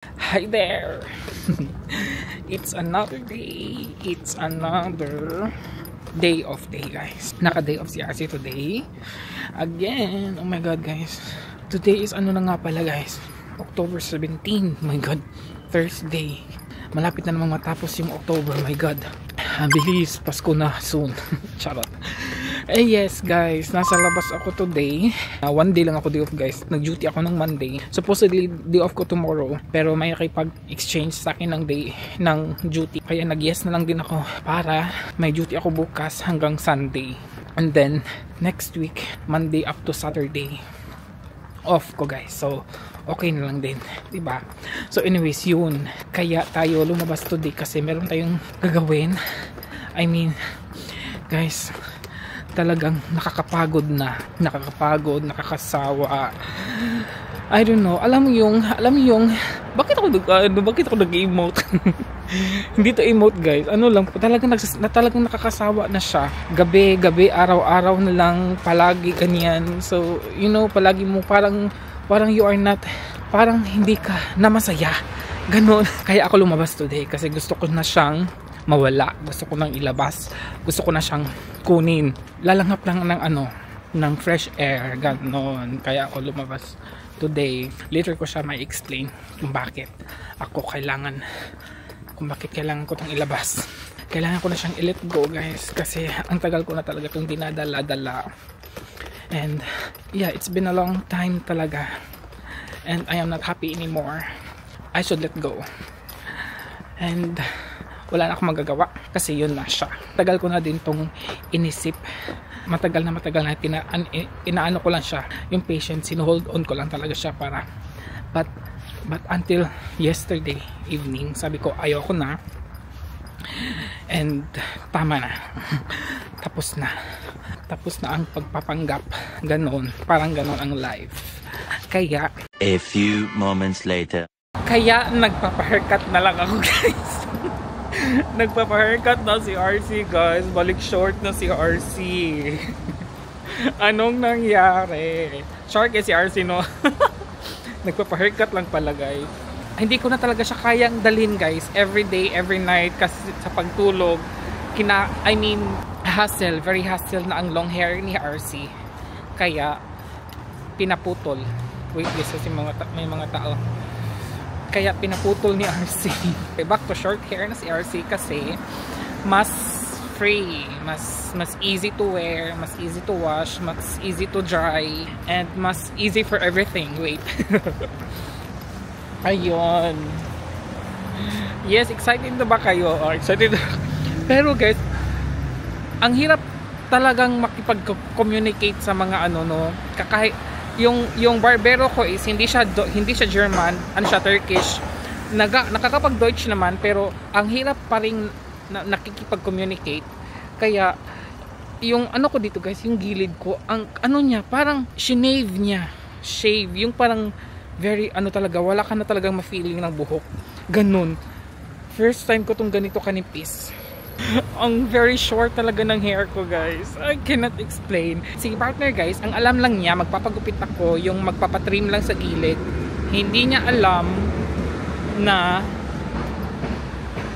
Hi there! It's another day. It's another day of day, guys. Naka-day off si Asi today. Again, oh my god, guys. Today is ano na nga pala, guys. October 17. Oh my god. Thursday. Malapit na namang matapos yung October. Oh my god. Ang bilis. Pasko na soon. Charot. Eh yes guys, nasa labas ako today. One day lang ako day off, guys. Nag-duty ako ng Monday. Supposedly day off ko tomorrow, pero may nakipag-exchange sa akin ng day ng duty. Kaya nag-yes na lang din ako para may duty ako bukas hanggang Sunday. And then next week, Monday up to Saturday, off ko, guys. So okay na lang din, diba? So anyways, yun. Kaya tayo lumabas today kasi meron tayong gagawin. I mean, guys, talagang nakakapagod, nakakasawa. I don't know. Alam mo yung bakit ako nag-emote? Hindi to emote, guys. Ano lang, talagang nakakasawa na siya. Gabi, araw-araw na lang, palagi ganyan. So, you know, palagi mo parang you are not, parang hindi ka na masaya. Ganon. Kaya ako lumabas today kasi gusto ko na siyang mawala. Gusto ko nang ilabas. Gusto ko na siyang kunin. Lalanghap lang ng fresh air. Ganon. Kaya ako lumabas today. Later ko siya may explain kung bakit kailangan ko itong ilabas. Kailangan ko na siyang i-let go, guys. Kasi ang tagal ko na talaga itong dinadala-dala. And yeah, it's been a long time talaga. And I am not happy anymore. I should let go. And wala na akong magagawa kasi yun na siya. Tagal ko na din tong inisip. Matagal na inaano ko lang siya. Yung patience, sinuhold on ko lang talaga siya para. But until yesterday evening, sabi ko ayoko na. And tama na. Tapos na ang pagpapanggap. Ganon. Parang ganon ang life. Kaya a few moments later. Kaya nagpapa-haircut na lang ako, guys. Nagpapa-haircut na si RC, guys. Balik short na si RC. Anong nangyari? Short si RC, no? Nagpapa-haircut lang pala, guys. Hindi ko na talaga siya kayang dalhin, guys. Every day, every night. Kasi sa pagtulog, hassle. Very hassle na ang long hair ni RC. Kaya, pinaputol. Wait, guys, kasi may mga tao. Kaya pinaputol ni RC. Back to short hair na si RC kasi mas free, mas easy to wear, mas easy to wash, mas easy to dry, and mas easy for everything. Wait. Ayun. Yes, excited na ba kayo? Excited. Pero guys, ang hirap talagang makipag-communicate sa mga yung barbero ko is hindi siya German, Turkish. Nakakapag-Deutsch naman, pero ang hirap pa rin nakikipag-communicate. Kaya yung ko dito, guys, yung gilid ko, ang niya, parang shave, yung parang very talaga, wala ka na talagang ma-feeling ng buhok. Ganun. First time ko tong ganito kanipis. Ang very short talaga ng hair ko, guys. I cannot explain. Si partner, guys, ang alam lang niya, magpapagupit ako, yung magpapatrim lang sa gilid. Hindi niya alam na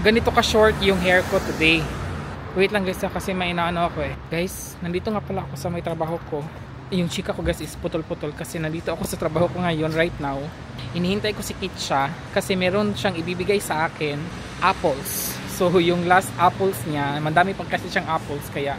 ganito ka short yung hair ko today. Wait lang, guys, kasi may inaano ako eh. Guys, nandito nga pala ako sa may trabaho ko. Yung chika ko, guys, is putol-putol kasi nandito ako sa trabaho ko ngayon right now. Inihintay ko si Kitcha kasi meron siyang ibibigay sa akin apples. So yung last apples niya, madami pang kasi siyang apples, kaya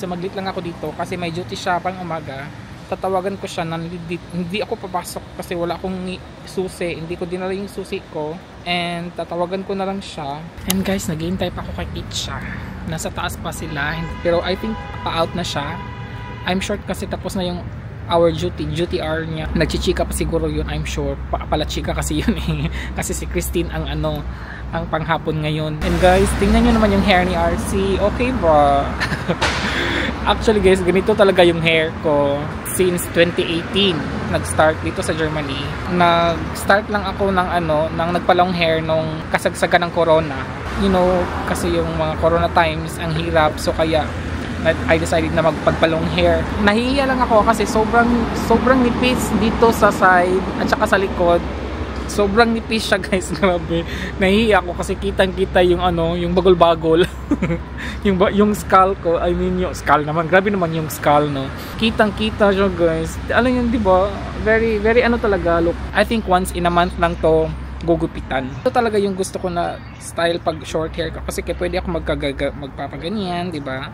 maglit lang ako dito kasi may duty siya pang umaga. Tatawagan ko siya na hindi ako papasok kasi wala akong susi, hindi ko dinala yung susi ko, and tatawagan ko na lang siya. And guys, naghihintay pa ako kay Kitcha. Nasa taas pa sila, pero I think pa-out na siya. I'm sure kasi tapos na yung our duty hour niya. Nagchichika pa siguro yun, I'm sure. Pala chika kasi yun eh. Kasi si Christine ang ang panghapon ngayon. And guys, tingnan nyo naman yung hair ni RC. Okay ba? Actually, guys, ganito talaga yung hair ko since 2018. Nag-start dito sa Germany. Nag-start lang ako ng nagpa-long hair nung kasagsagan ng corona. You know, kasi yung mga corona times ang hirap, so kaya I decided na magpagpalong hair. Nahihiya lang ako kasi sobrang nipis dito sa side at saka sa likod. Sobrang nipis siya guys, grabe. Nahihiya ako kasi kitang-kita yung ano, yung bagol-bagol. yung skull ko, I mean yung skull naman. Grabe naman yung skull, no. Kitang-kita siya guys. Alam yun, 'di ba? Very ano talaga look. I think once in a month lang to gugupitan. Ito talaga yung gusto ko na style pag short hair ko kasi pwede ako magpapaganyan, 'di ba?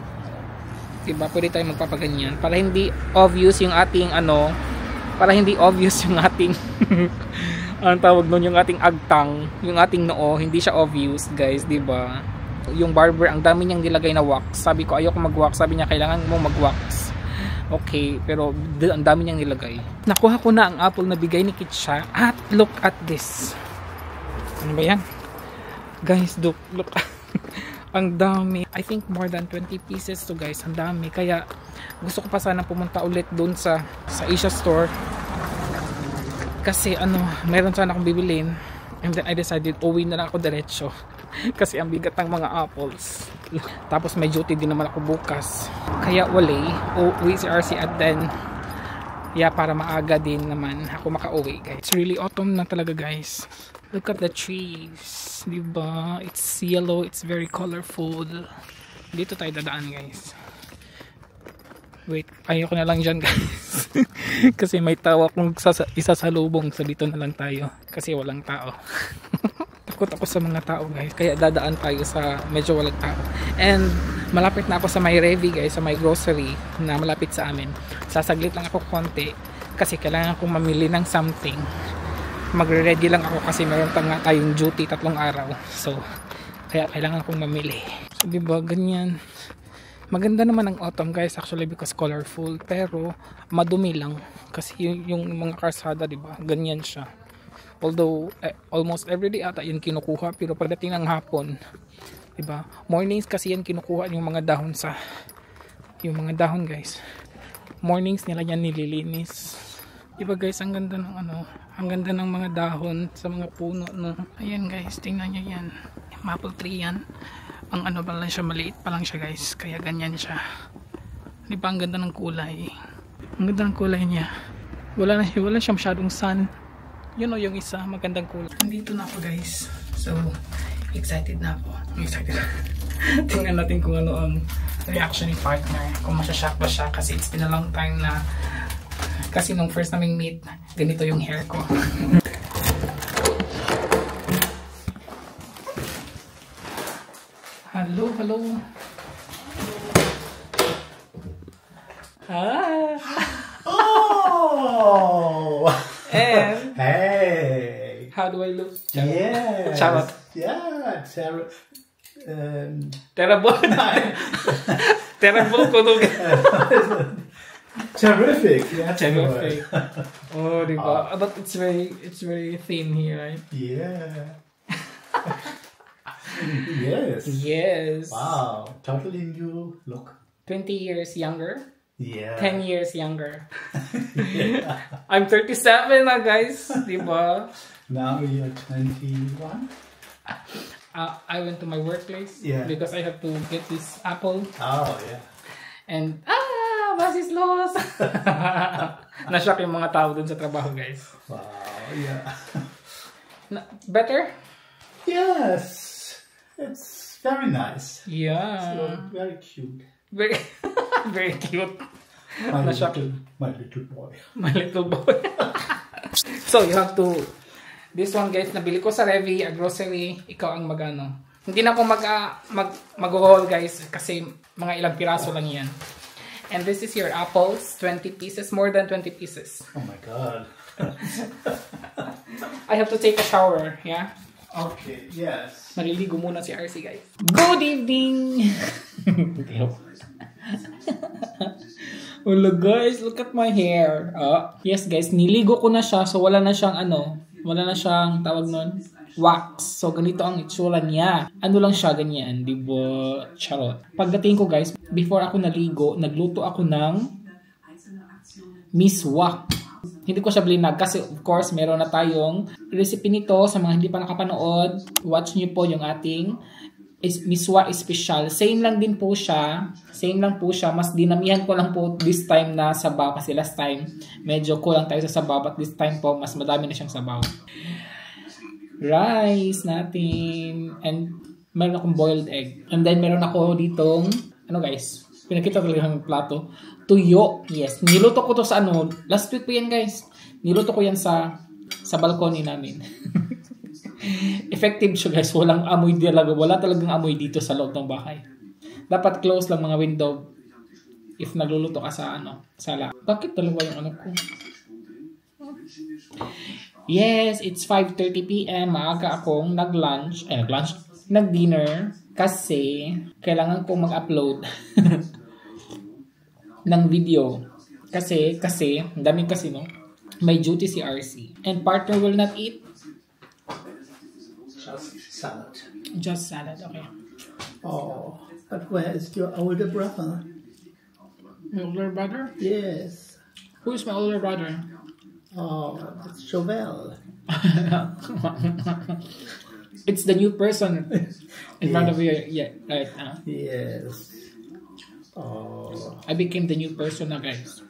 Diba, pwede tayo magpapaganyan para hindi obvious yung ating ano, para hindi obvious yung ating ang tawag nun, yung ating agtang, yung ating noo, hindi siya obvious guys, diba? Yung barber, ang dami niyang nilagay na wax. Sabi ko ayoko mag-wax, sabi niya kailangan mo mag-wax. Okay, pero ang dami niyang nilagay. Nakuha ko na ang apple na bigay ni Kitcha at look at this. Ano ba yan? Guys, look ang dami. I think more than 20 pieces to guys. Ang dami. Kaya gusto ko pa sana pumunta ulit dun sa Asia store. Kasi ano, meron sana akong bibilin. And then I decided uwi na lang ako diretso. Kasi ang bigat ng mga apples. Tapos may duty din naman ako bukas. Kaya uwi si RC at then para maaga din naman ako makauwi guys. It's really autumn na talaga guys. Look at the trees, diba? It's yellow, it's very colorful. Dito tayo dadaan guys. Wait, ayoko na lang dyan guys. Kasi may tao akong isasalubong, so dito na lang tayo. Kasi walang tao. Takot ako sa mga tao guys. Kaya dadaan tayo sa medyo walang tao. And malapit na ako sa may Revi guys, sa may grocery na malapit sa amin. Sasaglit lang ako konti kasi kailangan kong mamili ng something. Magre-ready lang ako kasi meron pa nga tayong duty 3 araw. So, kaya kailangan kong mamili. So, diba, ganyan. Maganda naman ang autumn guys actually because colorful. Pero, madumi lang. Kasi yung mga karsada, diba, ganyan siya. Although, almost everyday ata yun kinukuha. Pero pagdating ng hapon, diba, mornings kasi yan kinukuha yung mga dahon guys. Mornings nila yan nililinis. Diba guys, ang ganda ng ano, ang ganda ng mga dahon sa mga puno, no? Ayan guys, tingnan nyo yan. Maple tree yan. Ang ano pa lang siya, maliit pa lang siya guys. Kaya ganyan siya. Diba, ang ganda ng kulay. Ang ganda ng kulay niya. Wala siya masyadong sun. Yun o, yung isa, magandang kulay. Nandito na ako guys. So, excited na ako. Tingnan natin kung ano ang reaction ni partner. Kung masya-shock ba siya kasi it's been a long time na. Kasi nung first naming meet, ganito yung hair ko. Hello. Hi. Oh. And Hey. how do I look? Yes. Charot. Yeah, Charot. Terrible. Terrible ko nung. Terrific. Yeah, Terrific. Oh, diba? But it's very thin here, right? Yeah. Yes. Yes. Wow. Totally new look. 20 years younger. Yeah. 10 years younger. I'm 37 na guys. Diba? Now you're 21. I went to my workplace because I have to get this apple. Oh, yeah. And, basis loss! Na-shock yung mga tao dun sa trabaho, guys. Wow, yeah. Better? Yes. It's very nice. Yeah. So, very cute. Very, very cute. My Na-shock. my little boy. My little boy. So, you have to... This one, guys, nabili ko sa Revi, a grocery. Ikaw ang magano. Hindi na ako mag-haul, guys, kasi mga ilang piraso lang yan. And this is your apples, 20 pieces, more than 20 pieces. Oh my god. I have to take a shower, yeah? Okay, yes. Maliligo muna si RC, guys. Good evening! Hello guys, look at my hair. Yes guys, niligo ko na siya, so wala na siyang tawag nun, wax. So ganito ang itsura niya. Ano lang siya, ganyan, di ba? Charot. Pagdating ko guys, before ako naligo, nagluto ako ng miswak. Hindi ko siya blinag kasi of course meron na tayong recipe nito. Sa mga hindi pa nakapanood, watch nyo po yung ating miswa special. Same lang po siya. Mas dinamihan ko lang po this time na sabaw kasi last time medyo kulang tayo sa sabaw, but this time po mas madami na siyang sabaw. rice natin. And meron akong boiled egg. And then meron ako ditong, ano guys, pinakita talaga ng plato. Tuyo. Yes. Niluto ko to sa ano, last week po yan guys. Niluto ko yan sa balcony namin. Effective siya guys. Walang amoy talaga. Wala talagang amoy dito sa loob ng bahay. Dapat close lang mga window. If nagluluto ka sa ano, sala. Bakit dalawa yung ano ko? Yes, it's 5:30 PM. Maaga akong nag-dinner kasi kailangan kong mag-upload ng video. Kasi, ang daming kasi no, may duty si RC. And partner will not eat? Just salad, okay. Oh, but where is your older brother? My older brother? Yes. Who is my older brother? Oh, it's Chauvel. It's the new person in front of you. Yeah, right now. Yes. Oh. I became the new person na guys.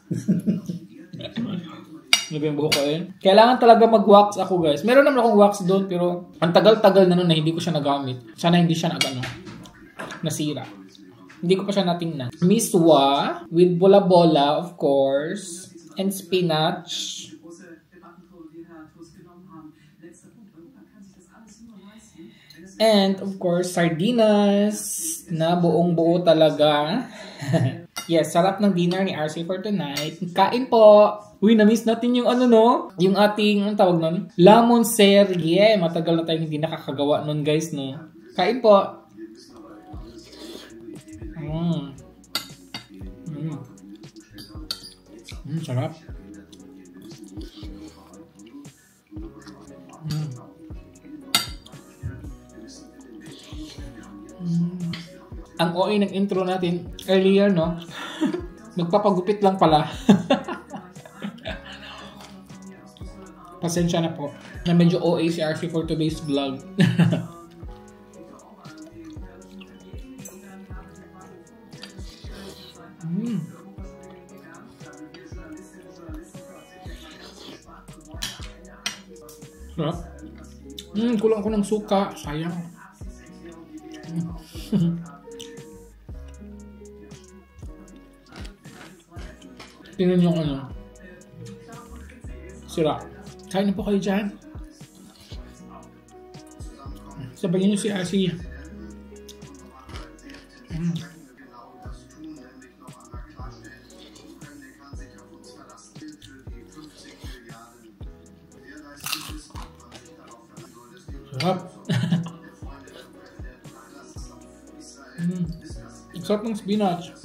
Ano ba yung buhok ko yun? Kailangan talaga mag-wax ako guys. Meron naman akong wax doon pero ang tagal-tagal na nun na hindi ko siya nagamit. Sana hindi siya nasira. Hindi ko pa siya natingnan. Miswa with bola-bola of course. And spinach. And of course, sardinas na buong-buo talaga. Yes, sarap ng dinner ni RC for tonight. Kain po! Uy, na-miss natin yung ano no? Yung ating, anong tawag nun? Lamon serye. Matagal na tayong hindi nakakagawa nun guys no? Kain po! Sarap. Ang OA ng intro natin earlier, no? Nagpapagupit lang pala. Pasensya na po na medyo OA si RC for today's vlog. Sarap. Kulang ko ng suka. Sayang. Tingnan yung ano. Sira. Kain na po kayo dyan. Sabayin nyo si Asi. Sarap. Sarap ng spinach.